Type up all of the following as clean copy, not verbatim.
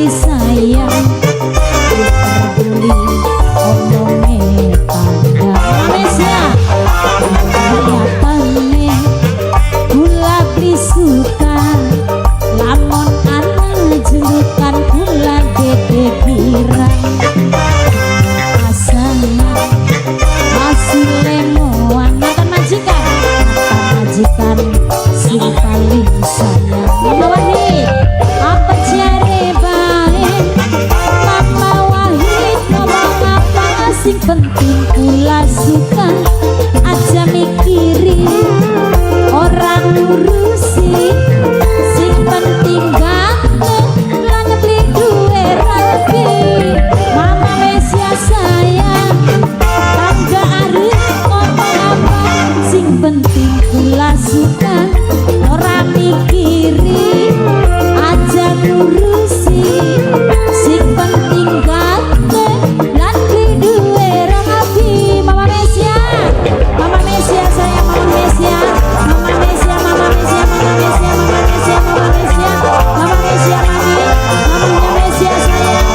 sayang peduli omongnya tanda Malaysia kelihatannya gula beli suka lamun anak julukan gula gede girang asana masih lemoan mantan majikan sing paling sayang Mama Wahid apa jare baik Mama Wahid ngomong apa sing penting kula suka aja mikiri orang ngurusi sing penting ganteng lan beli duwe rapi Mama Mesia sayang tangga arep ngomong apa sing penting kula suka ora mikiri aja ngurusi sing penting ganteng lan beli duwe rapi Mama Mesia sayang Mama Mesia Mama Mesia Mama Mesia Mama Mesia Mama Mesia Mama Mesia Mama Mesia mami Mamanya Mesia sayang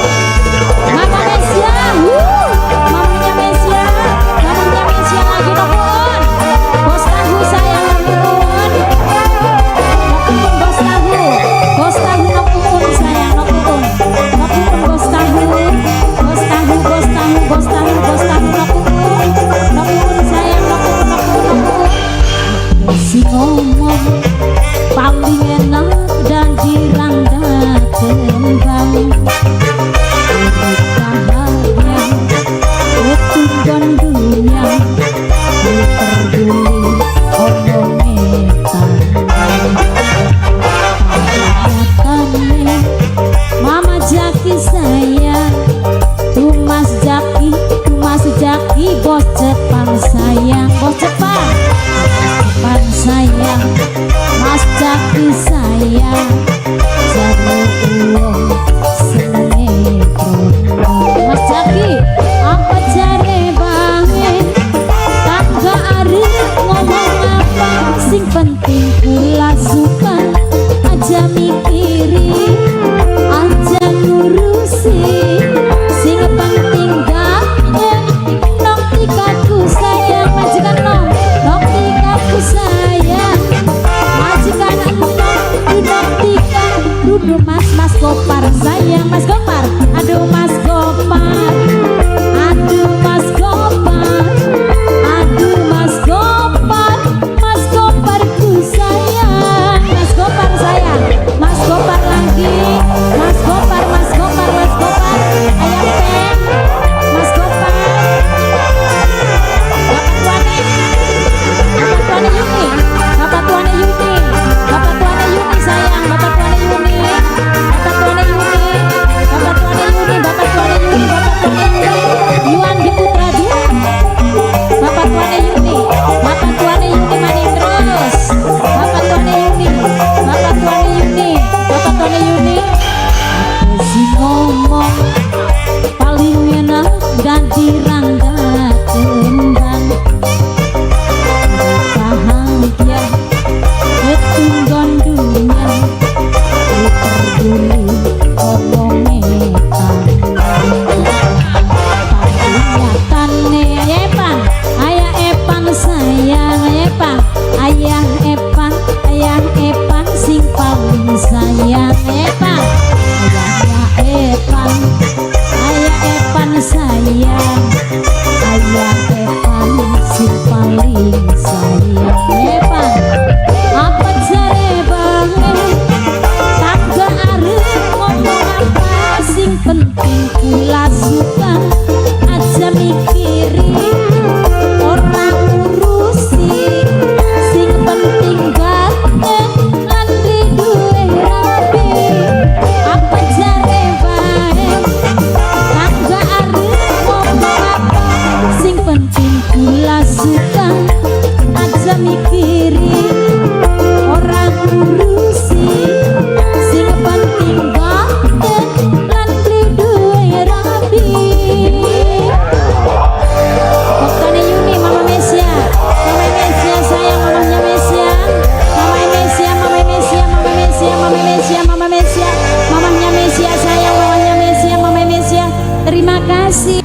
Mama Mesia Mamanya Mesia Mamanya Mesia lagi nopun bos tahu sayang nopun bos tahu nopun sayang nopun bos tahu nopun sayang nopun si ngomong paling enak dan dirangga kembang bahagia ketunggon dunia peduli omongnya tanda Mama Jaki sayang Tumas Jaki bos Jepang sayang bos Jepang sayang Mas Jaki sayang jarwo uang senetron Mas Jaki apa jare banget tangga arep ngomong apa sing penting kula suka aja mikiri aja ngurusi sing penting ganteng nong tikaku sayang majikan nong tikaku sayang majikan nong tika duduk mas Gopar sayang Mas Gopar aduh Mas Gopar aduh Mas Gopar aduh Mas Gopar Mas Goparku sayang Mas Gopar sayang Mas Gopar lagi Mas Gopar ayam pen Mas Gopar Bapak tuane Yuni sayang Bapak tuane Yuni Yuan di Putra Dua Bapak tuane Yuni mani terus Bapak tuane Yuni si ngomong paling enak dan dirangga kembang bahagia ketunggon dunia peduli omongnya tanda ayah Epan sayang ayah Epan sing paling sayang ayah Epan sayang ayah Epan sing paling sayang apa jare banget tangga arep kasih.